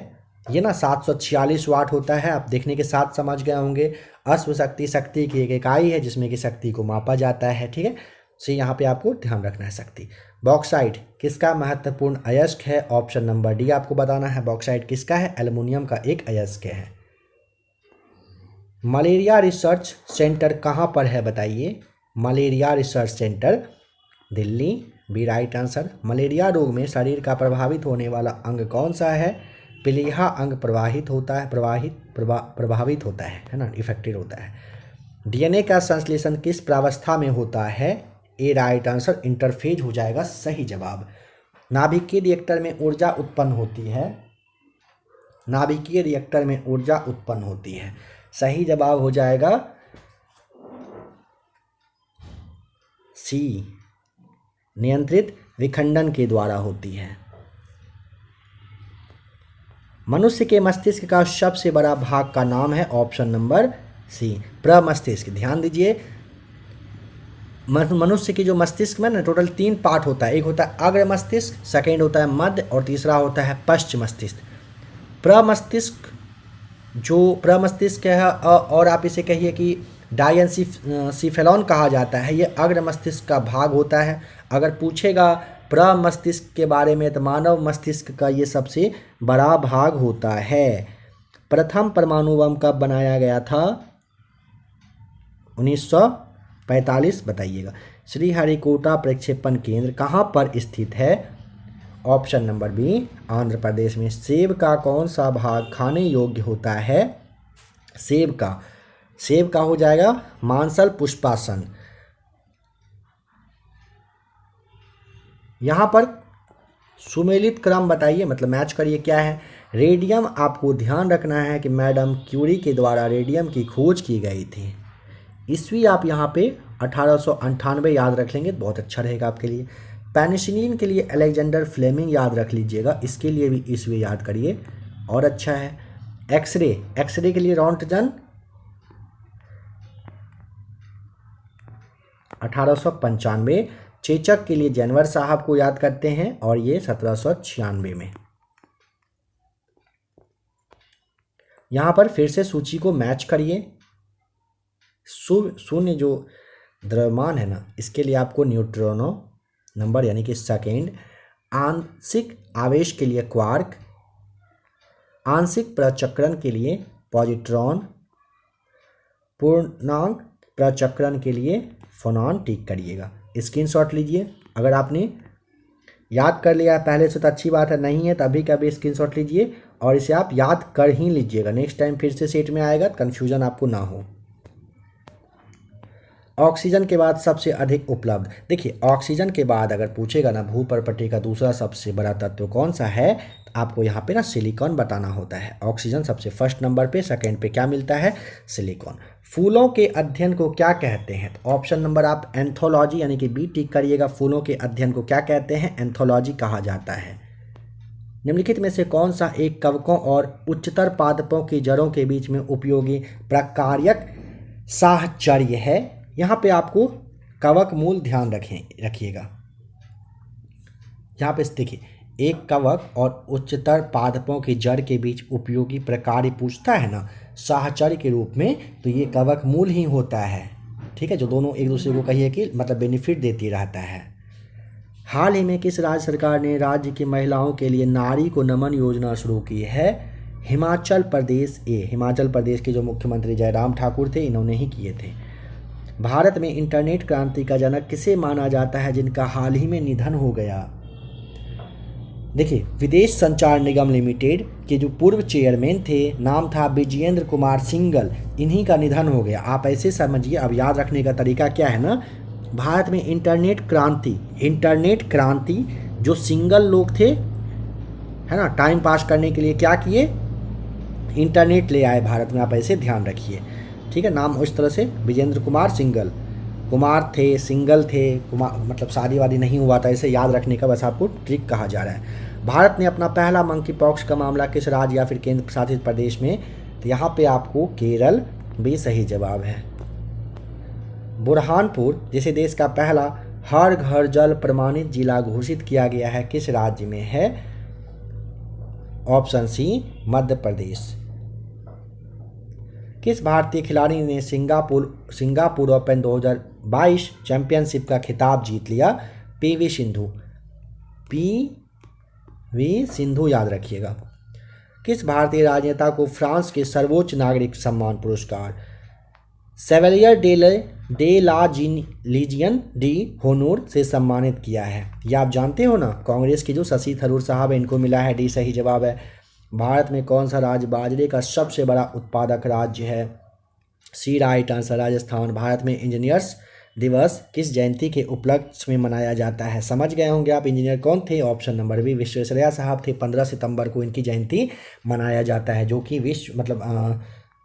[SPEAKER 1] ये ना 746 वाट होता है। आप देखने के साथ समझ गए होंगे। अश्वशक्ति शक्ति की एक इकाई है जिसमें कि शक्ति को मापा जाता है। ठीक है, सी यहाँ पे आपको ध्यान रखना है शक्ति। बॉक्साइट किसका महत्वपूर्ण अयस्क है? ऑप्शन नंबर डी आपको बताना है। बॉक्साइट किसका है? एल्युमिनियम का एक अयस्क है। मलेरिया रिसर्च सेंटर कहाँ पर है बताइए? Malaria research centre Delhi, B right answer. Malaria रोग में शरीर का प्रभावित होने वाला अंग कौन सा है? प्लीहा अंग प्रभावित होता है ना, इफेक्टेड होता है। डीएनए का संश्लेषण किस प्रावस्था में होता है? ए राइट आंसर, इंटरफेज हो जाएगा सही जवाब। नाभिकीय रिएक्टर में ऊर्जा उत्पन्न होती है। नाभिकीय रिएक्टर में ऊर्जा उत्पन्न होती है, सही जवाब हो जाएगा सी, नियंत्रित विखंडन के द्वारा होती है। मनुष्य के मस्तिष्क का सबसे बड़ा भाग का नाम है? ऑप्शन नंबर सी, प्रमस्तिष्क। ध्यान दीजिए, मनुष्य की जो मस्तिष्क में ना टोटल 3 पार्ट होता है। एक होता है अग्र मस्तिष्क, सेकेंड होता है मध्य और तीसरा होता है पश्च मस्तिष्क। प्रमस्तिष्क जो प्रमस्तिष्क है और आप इसे कहिए कि डायनसीफेलॉन कहा जाता है, ये अग्र मस्तिष्क का भाग होता है। अगर पूछेगा प्रमस्तिष्क के बारे में तो मानव मस्तिष्क का ये सबसे बड़ा भाग होता है। प्रथम परमाणु बम कब बनाया गया था? 1945 बताइएगा। श्रीहरिकोटा प्रक्षेपण केंद्र कहाँ पर स्थित है? Option number B, Andhra Pradesh में। सेब का कौन सा भाग खाने योग्य होता है? सेब का हो जाएगा मांसल पुष्पासन। यहाँ पर सुमेलित क्रम बताइए, मतलब मैच करिए क्या है। रेडियम, आपको ध्यान रखना है कि मैडम क्यूरी के द्वारा रेडियम की खोज की गई थी। ईस्वी आप यहाँ पे 1898 याद रख लेंगे, बहुत अच्छा रहेगा आपके लिए। पेनिसिलिन के लिए अलेक्जेंडर फ्लेमिंग याद रख लीजिएगा, इसके लिए भी ईस्वी याद करिए और अच्छा है। एक्सरे के लिए रॉन्टजन 1895। चेचक के लिए जैनवर साहब को याद करते हैं और ये 1796 में। यहाँ पर फिर से सूची को मैच करिए। शून्य जो द्रव्यमान है ना, इसके लिए आपको न्यूट्रॉनो नंबर यानी कि सेकेंड। आंशिक आवेश के लिए क्वार्क, आंशिक प्रचक्रण के लिए पॉजिट्रॉन, पूर्णांक प्रचक्रण के लिए फोनॉन। टिक करिएगा, स्क्रीनशॉट लीजिए। अगर आपने याद कर लिया है पहले से तो अच्छी बात है, नहीं है तो अभी का भी स्क्रीनशॉट लीजिए और इसे आप याद कर ही लीजिएगा। नेक्स्ट टाइम फिर से सेट में आएगा, कन्फ्यूजन आपको ना हो। ऑक्सीजन के बाद सबसे अधिक उपलब्ध, देखिए ऑक्सीजन के बाद अगर पूछेगा ना भूपर्पटी का दूसरा सबसे बड़ा तत्व कौन सा है, तो आपको यहाँ पे ना सिलिकॉन बताना होता है। ऑक्सीजन सबसे फर्स्ट नंबर पे, सेकंड पे क्या मिलता है? सिलिकॉन। फूलों के अध्ययन को क्या कहते हैं? तो ऑप्शन नंबर आप एंथोलॉजी यानी कि बी टिक करिएगा। फूलों के अध्ययन को क्या कहते हैं? एंथोलॉजी कहा जाता है। निम्नलिखित में से कौन सा एक कवकों और उच्चतर पादपों की जड़ों के बीच में उपयोगी प्रकार्यक साहचर्य है? यहाँ पे आपको कवक मूल ध्यान रखिएगा। यहाँ पे देखिए, एक कवक और उच्चतर पादपों की जड़ के बीच उपयोगी प्रकार्य पूछता है ना साहचर्य के रूप में, तो ये कवक मूल ही होता है। ठीक है, जो दोनों एक दूसरे को कहिए कि मतलब बेनिफिट देती रहता है। हाल ही में किस राज्य सरकार ने राज्य की महिलाओं के लिए नारी को नमन योजना शुरू की है? हिमाचल प्रदेश। हिमाचल प्रदेश के जो मुख्यमंत्री जयराम ठाकुर थे, इन्होंने ही किए थे। भारत में इंटरनेट क्रांति का जनक किसे माना जाता है जिनका हाल ही में निधन हो गया? देखिए, विदेश संचार निगम लिमिटेड के जो पूर्व चेयरमैन थे, नाम था विजयेंद्र कुमार सिंघल, इन्हीं का निधन हो गया। आप ऐसे समझिए, अब याद रखने का तरीका क्या है ना, भारत में इंटरनेट क्रांति जो सिंगल लोग थे, है ना, टाइम पास करने के लिए क्या किए? इंटरनेट ले आए भारत में। आप ऐसे ध्यान रखिए, ठीक है। नाम उस तरह से विजेंद्र कुमार सिंघल, कुमार थे, सिंगल थे, कुमार मतलब शादी वादी नहीं हुआ था, इसे याद रखने का बस आपको ट्रिक कहा जा रहा है। भारत ने अपना पहला मंकी पॉक्स का मामला किस राज्य या फिर केंद्र शासित प्रदेश में? तो यहाँ पे आपको केरल भी सही जवाब है। बुरहानपुर जिसे देश का पहला हर घर जल प्रमाणित जिला घोषित किया गया है, किस राज्य में है? Option C, Madhya Pradesh. किस भारतीय खिलाड़ी ने सिंगापुर ओपन 2022 चैंपियनशिप का खिताब जीत लिया पीवी सिंधु। पीवी सिंधु याद रखिएगा। किस भारतीय राजनेता को फ्रांस के सर्वोच्च नागरिक सम्मान पुरस्कार सेवेलियर डे ला लीजियन डी होनोर से सम्मानित किया है? ये आप जानते हो ना, कांग्रेस के जो शशि थरूर साहब है इनको मिला है। डी सही जवाब है। भारत में कौन सा राज्य बाजरे का सबसे बड़ा उत्पादक राज्य है? सी राइट आंसर राजस्थान। भारत में इंजीनियर्स दिवस किस जयंती के उपलक्ष्य में मनाया जाता है? समझ गए होंगे आप इंजीनियर कौन थे। ऑप्शन नंबर बी विश्वेश्वरैया साहब थे। 15 सितंबर को इनकी जयंती मनाया जाता है, जो कि विश्व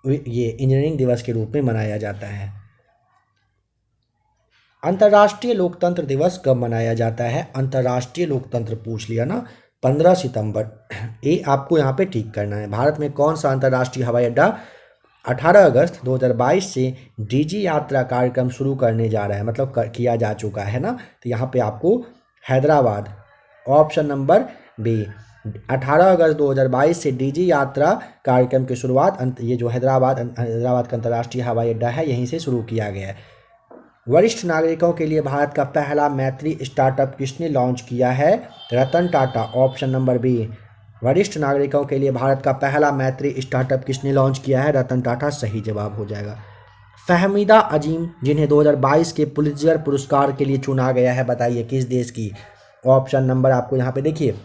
[SPEAKER 1] ये इंजीनियरिंग दिवस के रूप में मनाया जाता है। अंतर्राष्ट्रीय लोकतंत्र दिवस कब मनाया जाता है? अंतर्राष्ट्रीय लोकतंत्र पूछ लिया ना, 15 सितंबर। ये आपको यहाँ पे ठीक करना है। भारत में कौन सा अंतर्राष्ट्रीय हवाई अड्डा 18 अगस्त 2022 से डीजी यात्रा कार्यक्रम शुरू करने जा रहा है, मतलब किया जा चुका है ना। तो यहाँ पे आपको हैदराबाद, ऑप्शन नंबर बी 18 अगस्त 2022 से डीजी यात्रा कार्यक्रम की शुरुआत ये जो हैदराबाद का अंतर्राष्ट्रीय हवाई अड्डा है यहीं से शुरू किया गया है। वरिष्ठ नागरिकों के लिए भारत का पहला मैत्री स्टार्टअप किसने लॉन्च किया है? Ratan Tata, option number B. वरिष्ठ नागरिकों के लिए भारत का पहला मैत्री स्टार्टअप किसने लॉन्च किया है? रतन टाटा सही जवाब हो जाएगा। फहमीदा अजीम जिन्हें 2022 के पुलित्जर पुरस्कार के लिए चुना गया है, बताइए किस देश की? ऑप्शन नंबर आपको यहाँ पे देखिए,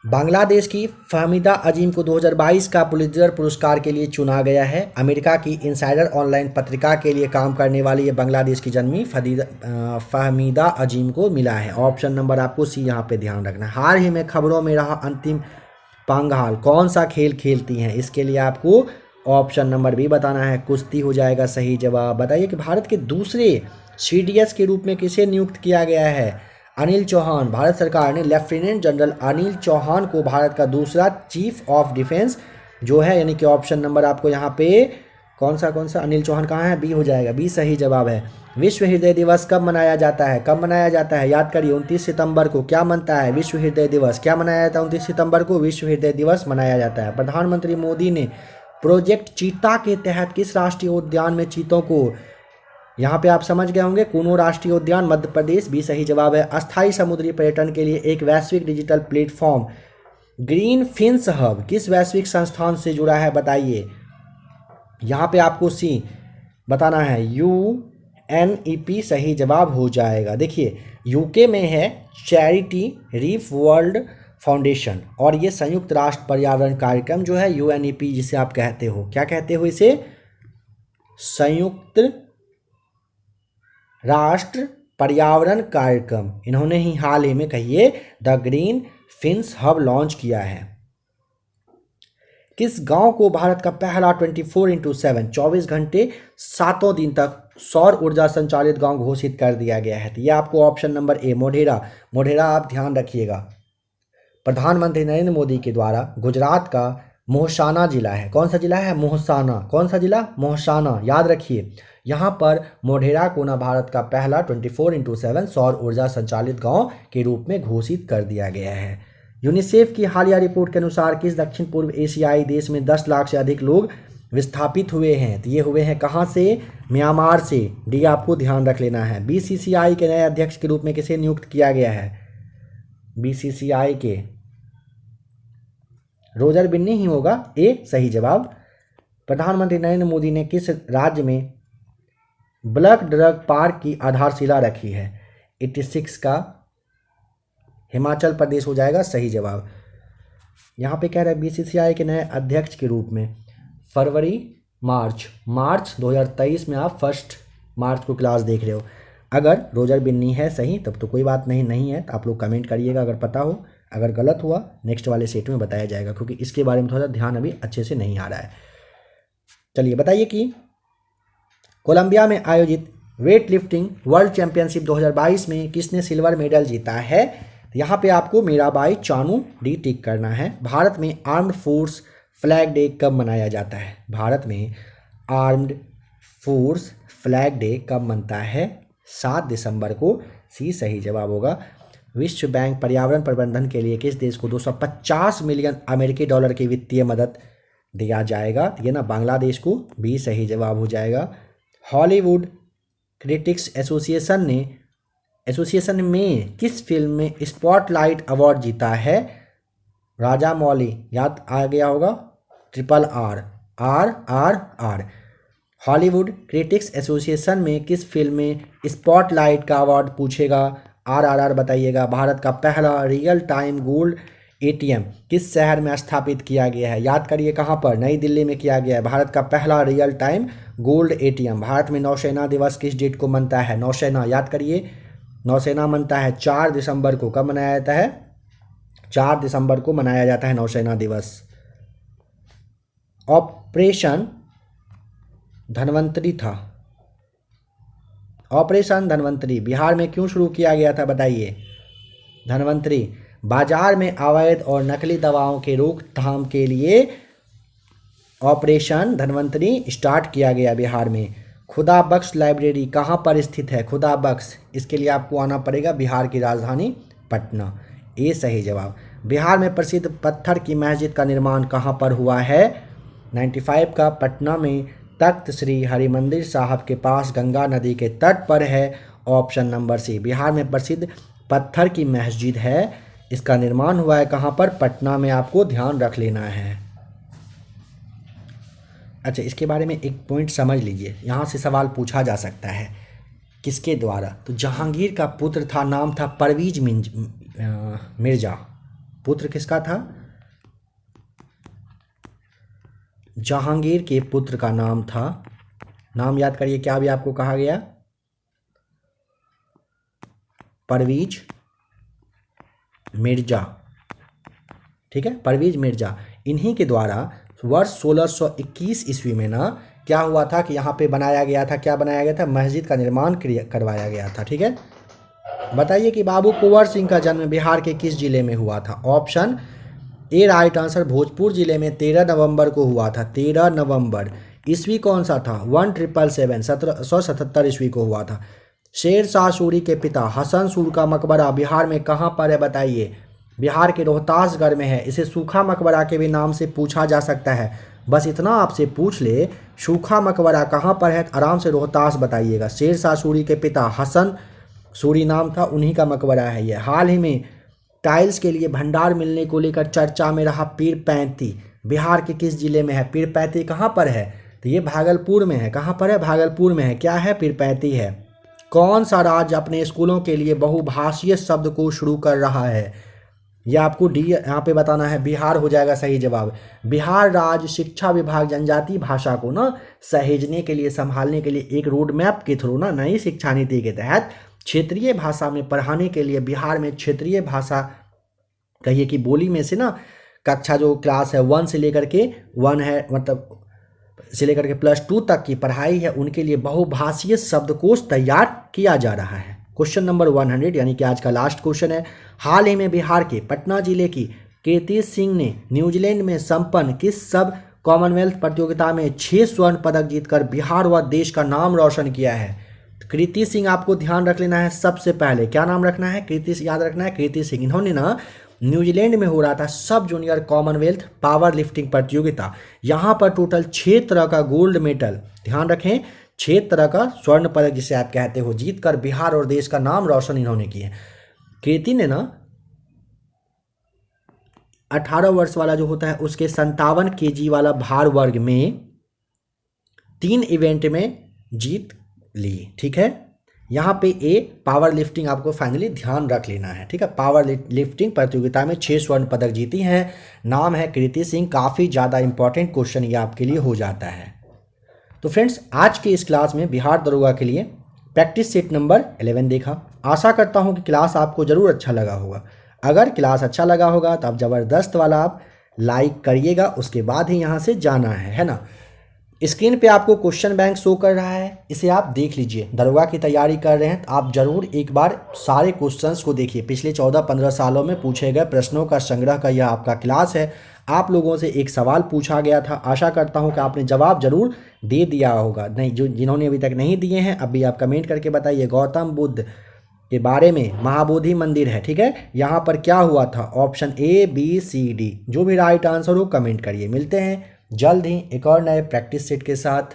[SPEAKER 1] बांग्लादेश की फहमीदा अजीम को 2022 का पुलित्जर पुरस्कार के लिए चुना गया है। अमेरिका की इनसाइडर ऑनलाइन पत्रिका के लिए काम करने वाली ये बांग्लादेश की जन्मी फहमीदा अजीम को मिला है। ऑप्शन नंबर आपको सी यहाँ पे ध्यान रखना। हाल ही में खबरों में रहा अंतिम पांघाल कौन सा खेल खेलती हैं? इसके लिए आपको ऑप्शन नंबर बी बताना है, कुश्ती हो जाएगा सही जवाब। बताइए कि भारत के दूसरे सीडीएस के रूप में किसे नियुक्त किया गया है? अनिल चौहान। भारत सरकार ने लेफ्टिनेंट जनरल अनिल चौहान को भारत का दूसरा चीफ ऑफ डिफेंस जो है, यानी कि ऑप्शन नंबर आपको यहाँ पे कौन सा अनिल चौहान कहाँ है? बी हो जाएगा, बी सही जवाब है। विश्व हृदय दिवस कब मनाया जाता है? कब मनाया जाता है? याद करिए 29 सितंबर को। क्या मनता है? विश्व हृदय दिवस। क्या मनाया जाता है 29 सितंबर को? विश्व हृदय दिवस मनाया जाता है। प्रधानमंत्री मोदी ने प्रोजेक्ट चीता के तहत किस राष्ट्रीय उद्यान में चीतों को, यहाँ पे आप समझ गए होंगे, कूनो राष्ट्रीय उद्यान मध्य प्रदेश, भी सही जवाब है। अस्थायी समुद्री पर्यटन के लिए एक वैश्विक digital platform green fins hub किस वैश्विक संस्थान से जुड़ा है? बताइए। यहाँ पे आपको सी बताना है, UNEP सही जवाब हो जाएगा। देखिए यूके में है चैरिटी रीफ वर्ल्ड फाउंडेशन, और ये संयुक्त राष्ट्र पर्यावरण कार्यक्रम जो है UNEP जिसे आप कहते हो, क्या कहते हो इसे? संयुक्त राष्ट्र पर्यावरण कार्यक्रम। इन्होंने ही हाल ही में कहिए the green fins hub launch किया है। किस गांव को भारत का पहला 24/7 24 घंटे 7 दिन तक सौर ऊर्जा संचालित गांव घोषित कर दिया गया है? तो यह आपको ऑप्शन नंबर ए मोढेरा आप ध्यान रखिएगा। प्रधानमंत्री नरेंद्र मोदी के द्वारा गुजरात का मोहसाना जिला है, कौन सा जिला है? मोहसाना। कौन सा जिला? मोहसाना, याद रखिए। यहाँ पर मोढेरा को ना भारत का पहला 24/7 सौर ऊर्जा संचालित गांव के रूप में घोषित कर दिया गया है। यूनिसेफ की हालिया रिपोर्ट के अनुसार किस दक्षिण पूर्व एशियाई देश में 10 लाख से अधिक लोग विस्थापित हुए हैं? तो ये हुए हैं कहाँ से? म्यांमार से। डी आपको ध्यान रख लेना है। BCCI के नए अध्यक्ष के रूप में किसे नियुक्त किया गया है? BCCI के रोजर बिन्नी ही होगा, ए सही जवाब। प्रधानमंत्री नरेंद्र मोदी ने किस राज्य में ब्लैक ड्रग पार्क की आधारशिला रखी है? 86 का हिमाचल प्रदेश हो जाएगा सही जवाब। यहाँ पे कह रहे हैं BCCI के नए अध्यक्ष के रूप में मार्च 2023 में आप 1 मार्च को क्लास देख रहे हो। अगर रोजर बिन्नी है सही तब तो कोई बात नहीं है तो आप लोग कमेंट करिएगा अगर पता हो। अगर गलत हुआ नेक्स्ट वाले सेट में बताया जाएगा, क्योंकि इसके बारे में थोड़ा ध्यान अभी अच्छे से नहीं आ रहा है। चलिए बताइए कि कोलंबिया में आयोजित वेट लिफ्टिंग वर्ल्ड चैंपियनशिप 2022 में किसने सिल्वर मेडल जीता है? यहाँ पे आपको मीराबाई चानू डी टिक करना है। भारत में आर्म्ड फोर्स फ्लैग डे कब मनाया जाता है? भारत में आर्म्ड फोर्स फ्लैग डे कब मनता है? 7 दिसंबर को, सी सही जवाब होगा। विश्व बैंक पर्यावरण प्रबंधन के लिए किस देश को 250 मिलियन अमेरिकी डॉलर की वित्तीय मदद दिया जाएगा? ये ना बांग्लादेश को, भी सही जवाब हो जाएगा। हॉलीवुड क्रिटिक्स एसोसिएशन में किस फिल्म में स्पॉटलाइट अवार्ड जीता है? राजा मौली, याद आ गया होगा, RRR, RRR। Hollywood critics association में किस फिल्म में स्पॉटलाइट का अवार्ड पूछेगा? RRR बताइएगा। भारत का पहला रियल टाइम गोल्ड ATM किस शहर में स्थापित किया गया है? याद करिए, कहाँ पर? नई दिल्ली में किया गया है। भारत का पहला real time gold ATM। Bharat में नौसेना दिवस किस डेट को मनता है? नौसेना, याद करिए, नौसेना मनता है 4 दिसंबर को। कब मनाया जाता है? 4 दिसंबर को मनाया जाता है नौसेना दिवस। ऑपरेशन धनवंतरी था। ऑपरेशन धनवंतरी बिहार में क्यों शुरू किया गया था बताइए? धनवंतरी, बाजार में अवैध और नकली दवाओं के रोकथाम के लिए ऑपरेशन धनवंतरी स्टार्ट किया गया बिहार में। खुदा बख्श लाइब्रेरी कहाँ पर स्थित है? खुदा बख्श, इसके लिए आपको आना पड़ेगा बिहार की राजधानी पटना। ये सही जवाब। बिहार में प्रसिद्ध पत्थर की मस्जिद का निर्माण कहाँ पर हुआ है? 95 का पटना में तख्त श्री हरिमंदिर साहब के पास गंगा नदी के तट पर है। ऑप्शन नंबर सी। बिहार में प्रसिद्ध पत्थर की मस्जिद है, इसका निर्माण हुआ है कहाँ पर? पटना में। आपको ध्यान रख लेना है। अच्छा, इसके बारे में एक पॉइंट समझ लीजिए, यहाँ से सवाल पूछा जा सकता है। किसके द्वारा? तो जहांगीर का पुत्र था, नाम था परवेज मिर्जा। पुत्र किसका था? जहांगीर के पुत्र का नाम था, नाम याद करिए, क्या भी आपको कहा गया? परवेज मिर्जा, ठीक है, परवेज मिर्जा। इन्हीं के द्वारा वर्ष 1621 ईस्वी में ना क्या हुआ था कि यहाँ पे बनाया गया था, क्या बनाया गया था? मस्जिद का निर्माण करवाया गया था। ठीक है, बताइए कि बाबू कुंवर सिंह का जन्म बिहार के किस जिले में हुआ था? Option A right answer, Bhojpur जिले में 13 नवंबर को हुआ था। 13 नवंबर। ईस्वी कौन सा था? 1777, 1777 ईस्वी को हुआ था। शेर शाह सूरी के पिता हसन सूर का मकबरा बिहार में कहाँ पर है बताइए? बिहार के रोहतासगढ़ में है। इसे सूखा मकबरा के भी नाम से पूछा जा सकता है। बस इतना आपसे पूछ ले, सूखा मकबरा कहाँ पर है, आराम से रोहतास बताइएगा। शेर शाह सूरी के पिता हसन सूरी नाम था, उन्हीं का मकबरा है ये। हाल ही में टाइल्स के लिए भंडार मिलने को लेकर चर्चा में रहा पीरपैंती बिहार के किस जिले में है? पीरपैंती कहाँ पर है? तो ये भागलपुर में है। कहाँ पर है? भागलपुर में है। क्या है? पीरपैंती है। कौन सा राज्य अपने स्कूलों के लिए बहुभाषीय शब्द को शुरू कर रहा है? यह आपको डी यहाँ पे बताना है। बिहार हो जाएगा सही जवाब। बिहार राज्य शिक्षा विभाग जनजातीय भाषा को ना सहेजने के लिए, संभालने के लिए एक रोड मैप के थ्रू ना नई शिक्षा नीति के तहत क्षेत्रीय भाषा में पढ़ाने के लिए बिहार में क्षेत्रीय भाषा कहिए कि बोली में से ना कक्षा जो क्लास है 1 से लेकर के 1 है, मतलब से लेकर के +2 तक की पढ़ाई है, उनके लिए बहुभाषीय शब्दकोश तैयार किया जा रहा है। क्वेश्चन नंबर 100 यानी कि आज का लास्ट क्वेश्चन है। हाल ही में बिहार के पटना जिले की कीर्ति सिंह ने न्यूजीलैंड में संपन्न किस सब कॉमनवेल्थ प्रतियोगिता में 6 स्वर्ण पदक जीतकर बिहार व देश का नाम रोशन किया है? कृति सिंह आपको ध्यान रख लेना है। सबसे पहले क्या नाम रखना है? कृति, याद रखना है कृति सिंह। इन्होंने ना न्यूजीलैंड में हो रहा था सब जूनियर कॉमनवेल्थ पावर लिफ्टिंग प्रतियोगिता, यहाँ पर टोटल 6 तरह का गोल्ड मेडल, ध्यान रखें 6 तरह का स्वर्ण पदक जिसे आप कहते हो, जीतकर बिहार और देश का नाम रोशन इन्होंने किया। कृति ने ना 18 वर्ष वाला जो होता है उसके 57 kg वाला भार वर्ग में 3 इवेंट में जीत ली। ठीक है, यहाँ पे ए पावर लिफ्टिंग आपको फाइनली ध्यान रख लेना है। ठीक है, पावर लिफ्टिंग प्रतियोगिता में 6 स्वर्ण पदक जीती हैं। नाम है कृति सिंह। काफ़ी ज़्यादा इंपॉर्टेंट क्वेश्चन ये आपके लिए हो जाता है। तो फ्रेंड्स, आज की इस क्लास में बिहार दरोगा के लिए प्रैक्टिस सेट नंबर 11 देखा। आशा करता हूँ कि क्लास आपको ज़रूर अच्छा लगा होगा। अगर क्लास अच्छा लगा होगा तो आप ज़बरदस्त वाला आप लाइक करिएगा, उसके बाद ही यहाँ से जाना है ना। स्क्रीन पे आपको क्वेश्चन बैंक शो कर रहा है, इसे आप देख लीजिए। दरोगा की तैयारी कर रहे हैं तो आप ज़रूर एक बार सारे क्वेश्चंस को देखिए। पिछले 14-15 सालों में पूछे गए प्रश्नों का संग्रह का यह आपका क्लास है। आप लोगों से एक सवाल पूछा गया था, आशा करता हूं कि आपने जवाब जरूर दे दिया होगा। नहीं, जिन्होंने अभी तक नहीं दिए हैं अभी आप कमेंट करके बताइए। गौतम बुद्ध के बारे में महाबोधि मंदिर है, ठीक है, यहाँ पर क्या हुआ था? Option A, B, C, D, जो भी राइट आंसर हो कमेंट करिए। मिलते हैं जल्द ही एक और नए प्रैक्टिस सेट के साथ।